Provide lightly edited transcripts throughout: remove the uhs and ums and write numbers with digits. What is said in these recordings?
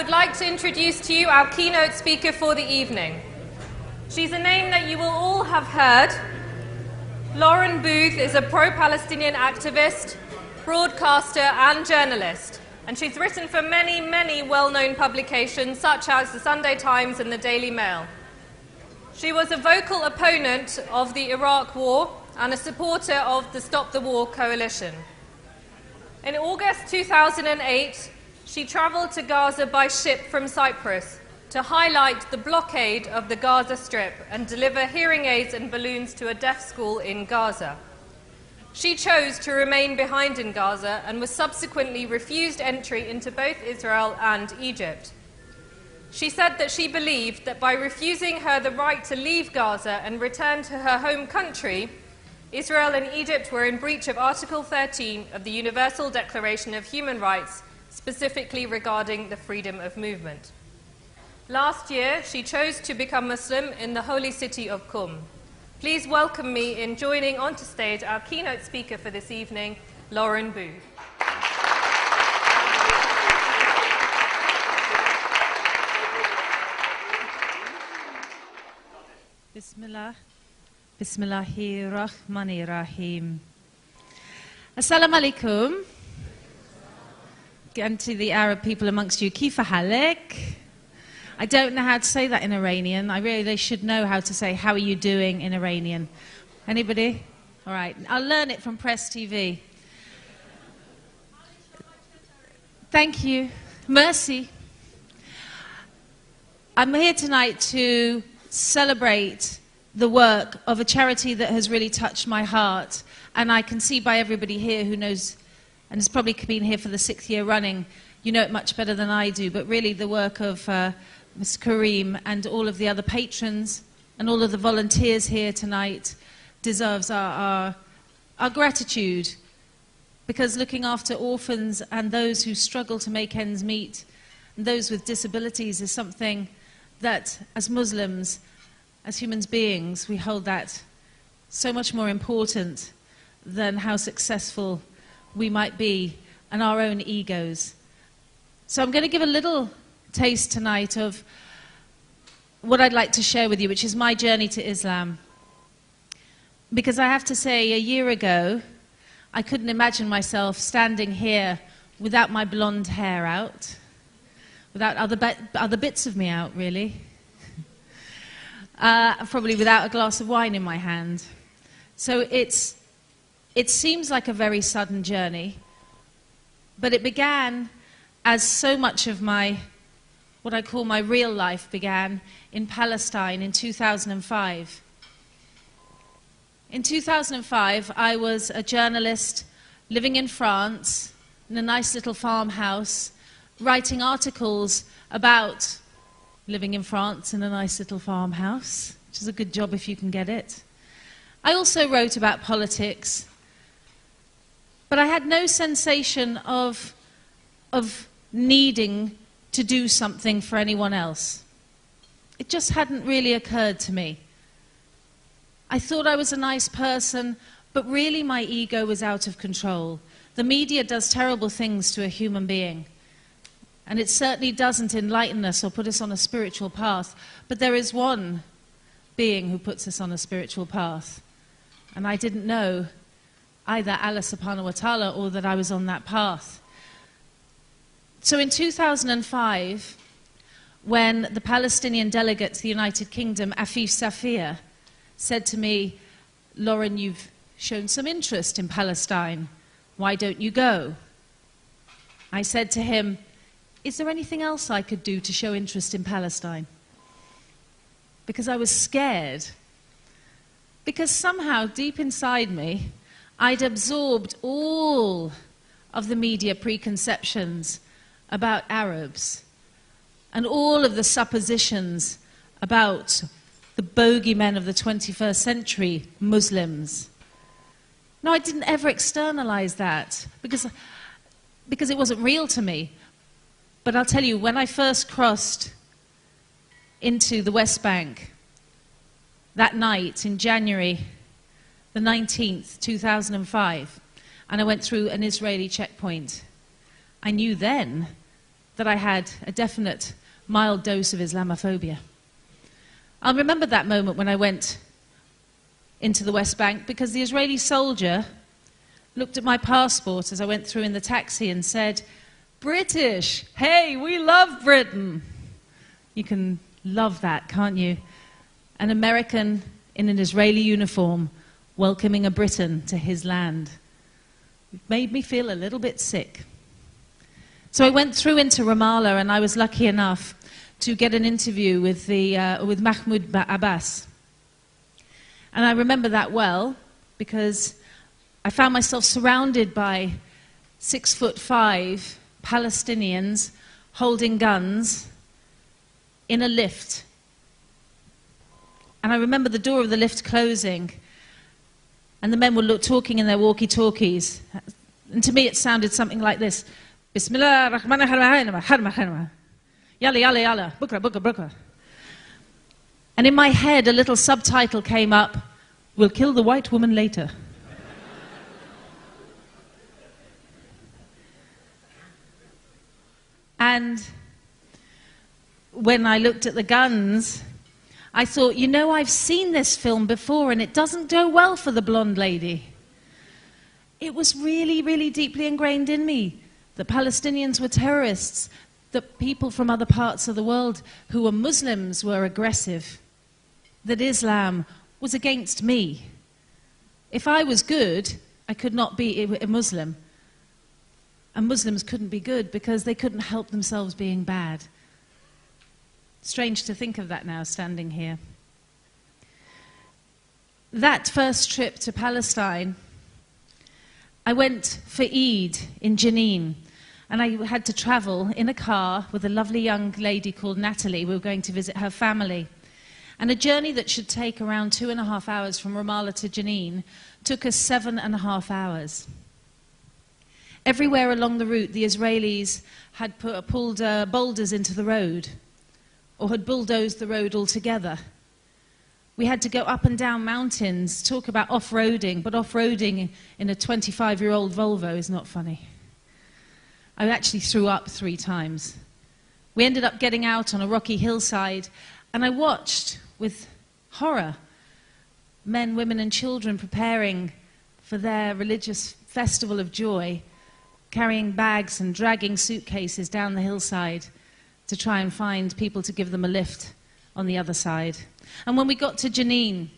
would like to introduce to you our keynote speaker for the evening. She's a name that you will all have heard. Lauren Booth is a pro-Palestinian activist, broadcaster and journalist, and she's written for many, many well-known publications such as the Sunday Times and the Daily Mail. She was a vocal opponent of the Iraq War and a supporter of the Stop the War coalition. In August 2008, she travelled to Gaza by ship from Cyprus to highlight the blockade of the Gaza Strip and deliver hearing aids and balloons to a deaf school in Gaza. She chose to remain behind in Gaza and was subsequently refused entry into both Israel and Egypt. She said that she believed that by refusing her the right to leave Gaza and return to her home country, Israel and Egypt were in breach of Article 13 of the Universal Declaration of Human Rights, specifically regarding the freedom of movement. Last year, she chose to become Muslim in the holy city of Qum. Please welcome me in joining onto stage our keynote speaker for this evening, Lauren Booth. Bismillah. Bismillahirrahmanirrahim. Assalamu alaikum. And to the Arab people amongst you, Kifa Halek. I don't know how to say that in Iranian. I really should know how to say, how are you doing in Iranian? Anybody? All right. I'll learn it from Press TV. Thank you. Mercy. I'm here tonight to celebrate the work of a charity that has really touched my heart. And I can see by everybody here who knows, and has probably been here for the 6th year running, you know it much better than I do, but really the work of Mr. Kareem and all of the other patrons and all of the volunteers here tonight deserves our gratitude, because looking after orphans and those who struggle to make ends meet and those with disabilities is something that, as Muslims, as human beings, we hold that so much more important than how successful we might be and our own egos. So I'm going to give a little taste tonight of what I'd like to share with you, which is my journey to Islam. Because I have to say, a year ago, I couldn't imagine myself standing here without my blonde hair out, without other bits of me out, really. Probably without a glass of wine in my hand. So it seems like a very sudden journey, but it began as so much of what I call my real life began in Palestine in 2005. In 2005, I was a journalist living in France in a nice little farmhouse, writing articles about living in France in a nice little farmhouse, which is a good job if you can get it. I also wrote about politics, but I had no sensation of needing to do something for anyone else. It just hadn't really occurred to me. I thought I was a nice person, but really my ego was out of control. The media does terrible things to a human being, and it certainly doesn't enlighten us or put us on a spiritual path, but there is one being who puts us on a spiritual path, and I didn't know either Allah subhanahu wa ta'ala or that I was on that path. So in 2005, when the Palestinian delegate to the United Kingdom, Afif Safir, said to me, Lauren, you've shown some interest in Palestine. Why don't you go? I said to him, is there anything else I could do to show interest in Palestine? Because I was scared. Because somehow, deep inside me, I'd absorbed all of the media preconceptions about Arabs and all of the suppositions about the bogeymen of the 21st century, Muslims. No, I didn't ever externalize that because it wasn't real to me. But I'll tell you, when I first crossed into the West Bank that night in January the 19th, 2005, and I went through an Israeli checkpoint, I knew then that I had a definite mild dose of Islamophobia. I'll remember that moment when I went into the West Bank because the Israeli soldier looked at my passport as I went through in the taxi and said, "British, hey, we love Britain." You can love that, can't you? An American in an Israeli uniform welcoming a Briton to his land. It made me feel a little bit sick. So I went through into Ramallah, and I was lucky enough to get an interview with Mahmoud Abbas. And I remember that well because I found myself surrounded by 6'5" Palestinians holding guns in a lift. And I remember the door of the lift closing, and the men were talking in their walkie-talkies. And to me it sounded something like this: Bismillah ar-Rahman ar-Rahim, yalla yalla yalla, bukra bukra bukra. And in my head a little subtitle came up: "We'll kill the white woman later." And when I looked at the guns, I thought, you know, I've seen this film before and it doesn't go well for the blonde lady. It was really, really deeply ingrained in me that Palestinians were terrorists, that people from other parts of the world who were Muslims were aggressive, that Islam was against me. If I was good, I could not be a Muslim. And Muslims couldn't be good because they couldn't help themselves being bad. Strange to think of that now, standing here. That first trip to Palestine, I went for Eid in Jenin, and I had to travel in a car with a lovely young lady called Natalie. We were going to visit her family. And a journey that should take around 2.5 hours from Ramallah to Jenin took us 7.5 hours. Everywhere along the route, the Israelis had pulled boulders into the road, or had bulldozed the road altogether. We had to go up and down mountains, talk about off-roading, but off-roading in a 25-year-old Volvo is not funny. I actually threw up 3 times. We ended up getting out on a rocky hillside, and I watched with horror men, women, and children preparing for their religious festival of joy, carrying bags and dragging suitcases down the hillside to try and find people to give them a lift on the other side. And when we got to Jenin,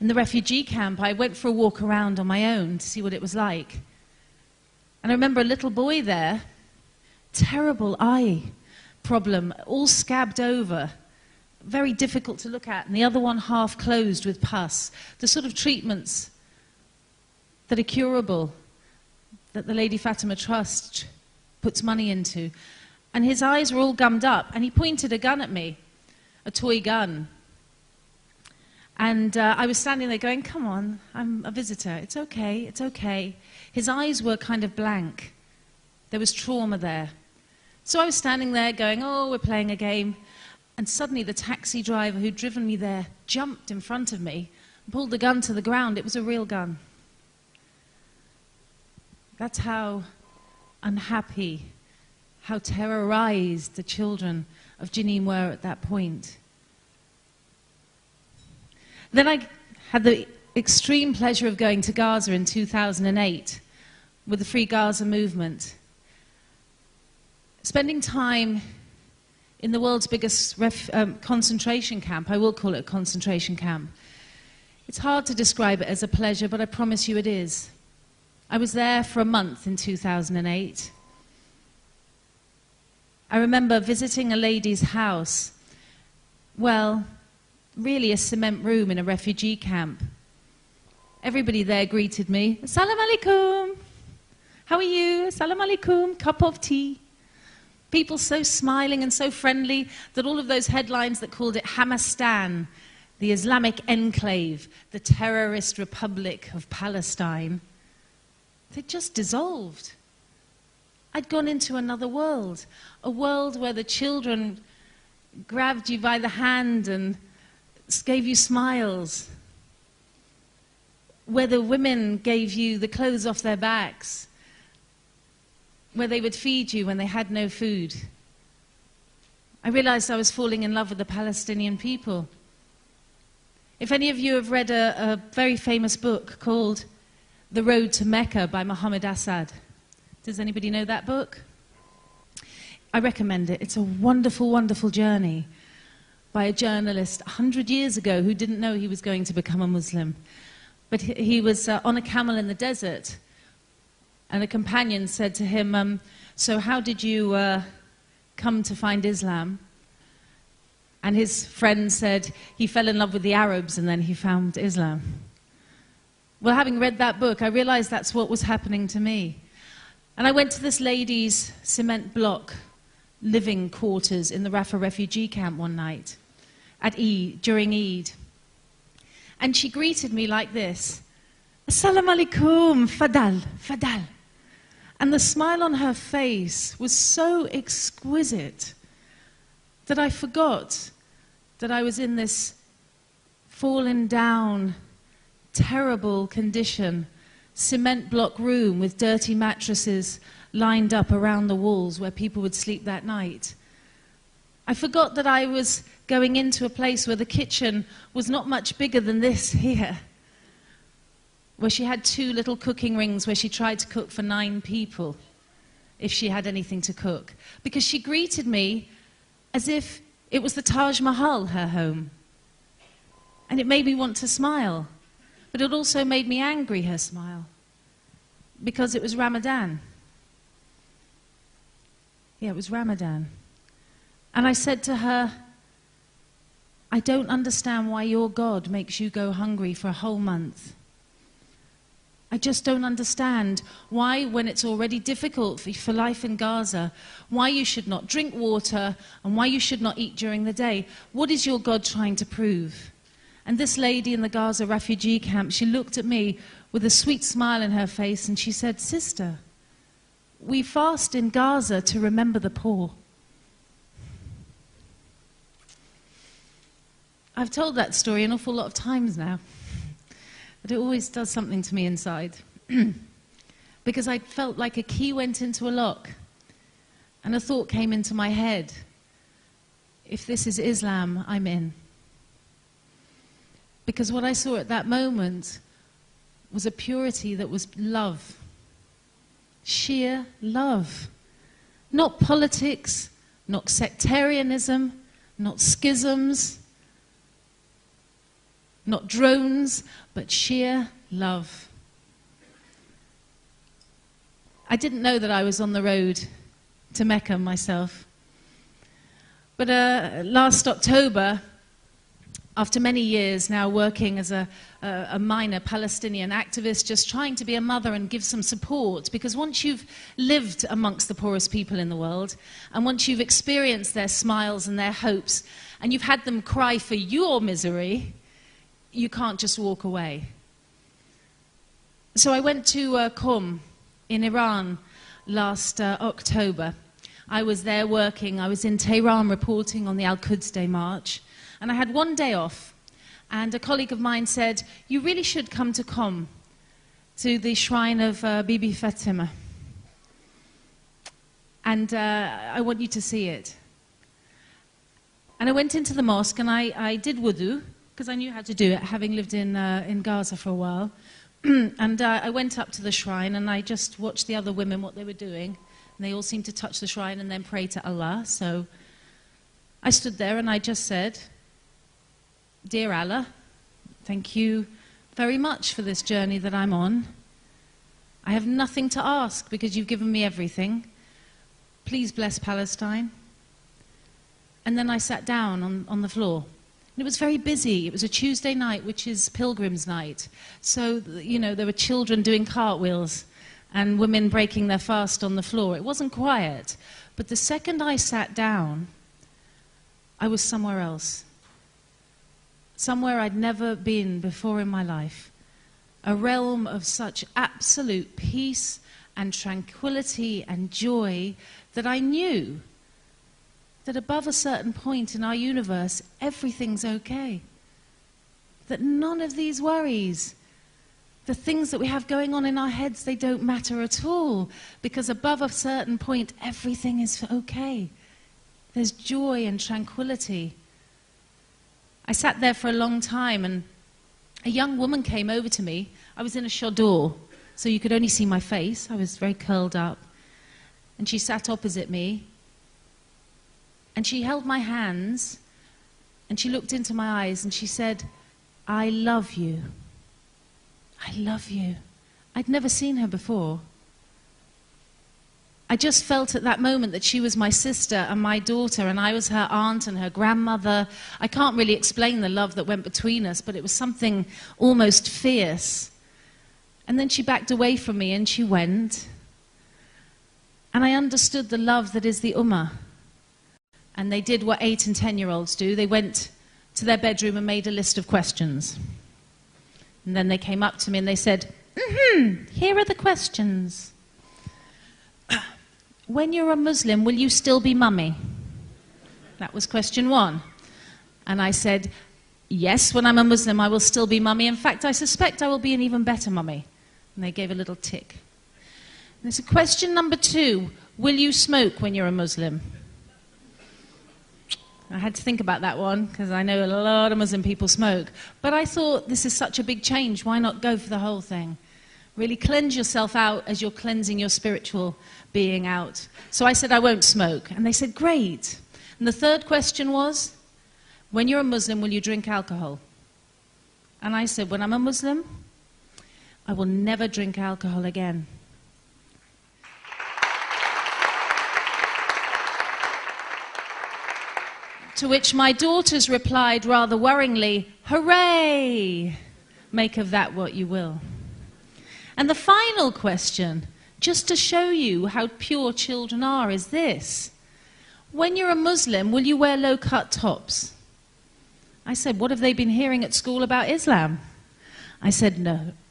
in the refugee camp, I went for a walk around on my own to see what it was like. And I remember a little boy there, terrible eye problem, all scabbed over, very difficult to look at, and the other one half closed with pus. The sort of treatments that are curable, that the Lady Fatima Trust puts money into. And his eyes were all gummed up, and he pointed a gun at me, a toy gun. And I was standing there going, come on, I'm a visitor, it's okay, it's okay. His eyes were kind of blank. There was trauma there. So I was standing there going, oh, we're playing a game. And suddenly the taxi driver who'd driven me there jumped in front of me and pulled the gun to the ground. It was a real gun. That's how unhappy, how terrorized the children of Jenin were at that point. Then I had the extreme pleasure of going to Gaza in 2008 with the Free Gaza movement. Spending time in the world's biggest concentration camp, I will call it a concentration camp. It's hard to describe it as a pleasure, but I promise you it is. I was there for a month in 2008. I remember visiting a lady's house. Well, really a cement room in a refugee camp. Everybody there greeted me. Assalamu alaikum. How are you? Assalamu alaikum. Cup of tea. People so smiling and so friendly that all of those headlines that called it Hamastan, the Islamic enclave, the terrorist republic of Palestine, they just dissolved. I'd gone into another world, a world where the children grabbed you by the hand and gave you smiles, where the women gave you the clothes off their backs, where they would feed you when they had no food. I realized I was falling in love with the Palestinian people. If any of you have read a very famous book called The Road to Mecca by Muhammad Assad, does anybody know that book? I recommend it. It's a wonderful, wonderful journey by a journalist 100 years ago who didn't know he was going to become a Muslim. But he was on a camel in the desert, and a companion said to him, so how did you come to find Islam? And his friend said he fell in love with the Arabs and then he found Islam. Well, having read that book, I realized that's what was happening to me. And I went to this lady's cement block living quarters in the Rafah refugee camp one night at during Eid. And she greeted me like this: Assalamu alaikum, fadal, fadal. And the smile on her face was so exquisite that I forgot that I was in this fallen down, terrible condition, cement block room with dirty mattresses lined up around the walls where people would sleep that night. I forgot that I was going into a place where the kitchen was not much bigger than this here, where she had 2 little cooking rings where she tried to cook for 9 people, if she had anything to cook. Because she greeted me as if it was the Taj Mahal, her home. And it made me want to smile. But it also made me angry, her smile. Because it was Ramadan. Yeah, it was Ramadan. And I said to her, I don't understand why your God makes you go hungry for a whole month. I just don't understand why, when it's already difficult for life in Gaza, why you should not drink water and why you should not eat during the day. What is your God trying to prove? And this lady in the Gaza refugee camp, she looked at me with a sweet smile in her face and she said, Sister, we fast in Gaza to remember the poor. I've told that story an awful lot of times now. But it always does something to me inside. Because I felt like a key went into a lock. And a thought came into my head. If this is Islam, I'm in. Because what I saw at that moment was a purity that was love. Sheer love. Not politics, not sectarianism, not schisms, not drones, but sheer love. I didn't know that I was on the road to Mecca myself. But last October, after many years now working as a minor Palestinian activist, just trying to be a mother and give some support, because once you've lived amongst the poorest people in the world, and once you've experienced their smiles and their hopes, and you've had them cry for your misery, you can't just walk away. So I went to Qom in Iran last October. I was there working. I was in Tehran reporting on the Al-Quds Day March. And I had one day off. And a colleague of mine said, you really should come to Qom, to the shrine of Bibi Fatima. And I want you to see it. And I went into the mosque and I did wudu, because I knew how to do it, having lived in Gaza for a while. And I went up to the shrine and I just watched the other women, what they were doing. And they all seemed to touch the shrine and then pray to Allah. So I stood there and I just said, Dear Allah, thank you very much for this journey that I'm on. I have nothing to ask because you've given me everything. Please bless Palestine. And then I sat down on the floor. And it was very busy. It was a Tuesday night, which is Pilgrim's Night. So, you know, there were children doing cartwheels and women breaking their fast on the floor. It wasn't quiet. But the second I sat down, I was somewhere else. Somewhere I'd never been before in my life. A realm of such absolute peace and tranquility and joy that I knew that above a certain point in our universe, everything's okay. That none of these worries the things that we have going on in our heads, they don't matter at all, because above a certain point, everything is okay. There's joy and tranquility. I sat there for a long time, and a young woman came over to me. I was in a chador, so you could only see my face. I was very curled up. And she sat opposite me, and she held my hands, and she looked into my eyes, and she said, "I love you. I love you." I'd never seen her before. I just felt at that moment that she was my sister and my daughter, and I was her aunt and her grandmother. I can't really explain the love that went between us, but it was something almost fierce. And then she backed away from me and she went. And I understood the love that is the Ummah. And they did what 8 and 10-year-olds do. They went to their bedroom and made a list of questions. And then they came up to me and they said, here are the questions. When you're a Muslim, will you still be mummy? That was question 1. And I said, yes, when I'm a Muslim, I will still be mummy. In fact, I suspect I will be an even better mummy. And they gave a little tick. And there's a question number 2. Will you smoke when you're a Muslim? I had to think about that one, because I know a lot of Muslim people smoke. But I thought, this is such a big change. Why not go for the whole thing? Really cleanse yourself out as you're cleansing your spiritual being out. So I said, I won't smoke. And they said, great. And the third question was, when you're a Muslim, will you drink alcohol? And I said, when I'm a Muslim, I will never drink alcohol again. To which my daughters replied rather worryingly, hooray! Make of that what you will. And the final question, just to show you how pure children are, is this. When you're a Muslim, will you wear low-cut tops? I said, what have they been hearing at school about Islam? I said,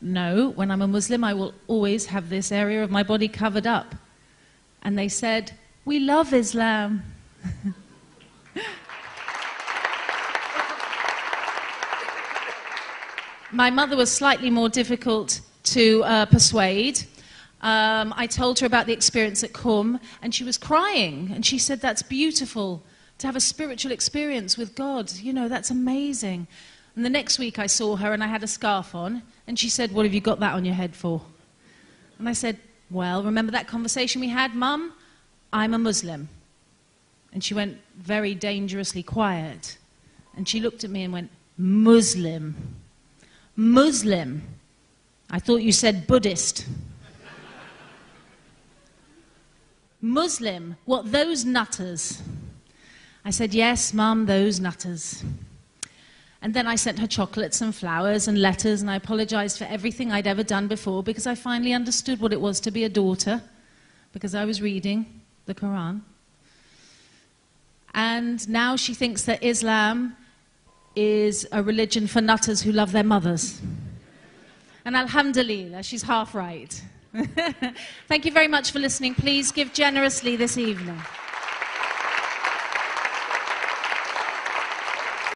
no, when I'm a Muslim, I will always have this area of my body covered up. And they said, we love Islam. My mother was slightly more difficult to persuade. I told her about the experience at Qum, and she was crying. And she said, that's beautiful, to have a spiritual experience with God. You know, that's amazing. And the next week I saw her, and I had a scarf on. And she said, what have you got that on your head for? And I said, well, remember that conversation we had, Mum? I'm a Muslim. And she went very dangerously quiet. And she looked at me and went, Muslim. Muslim. I thought you said Buddhist. Muslim. What, those nutters? I said, yes, Mum, those nutters. And then I sent her chocolates and flowers and letters, and I apologized for everything I'd ever done before, because I finally understood what it was to be a daughter, because I was reading the Quran. And now she thinks that Islam is a religion for nutters who love their mothers. And alhamdulillah, she's half right. Thank you very much for listening. Please give generously this evening.